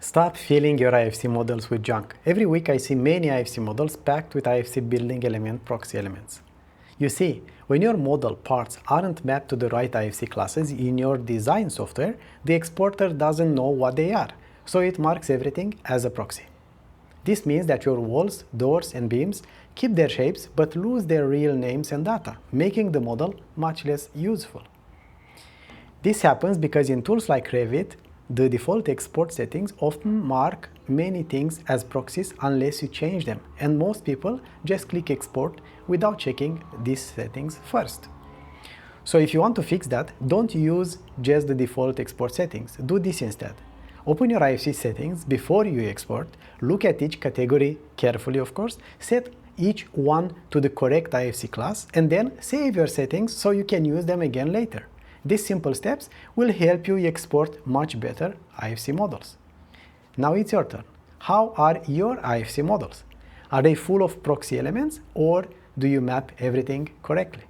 Stop filling your IFC models with junk. Every week I see many IFC models packed with IFC building element proxy elements. You see, when your model parts aren't mapped to the right IFC classes in your design software, the exporter doesn't know what they are, so it marks everything as a proxy. This means that your walls, doors and beams keep their shapes but lose their real names and data, making the model much less useful. This happens because in tools like Revit, the default export settings often mark many things as proxies unless you change them, and most people just click export without checking these settings first. So if you want to fix that, don't use just the default export settings. Do this instead. Open your IFC settings before you export, look at each category carefully of course, set each one to the correct IFC class, and then save your settings so you can use them again later. These simple steps will help you export much better IFC models. Now it's your turn. How are your IFC models? Are they full of proxy elements, or do you map everything correctly?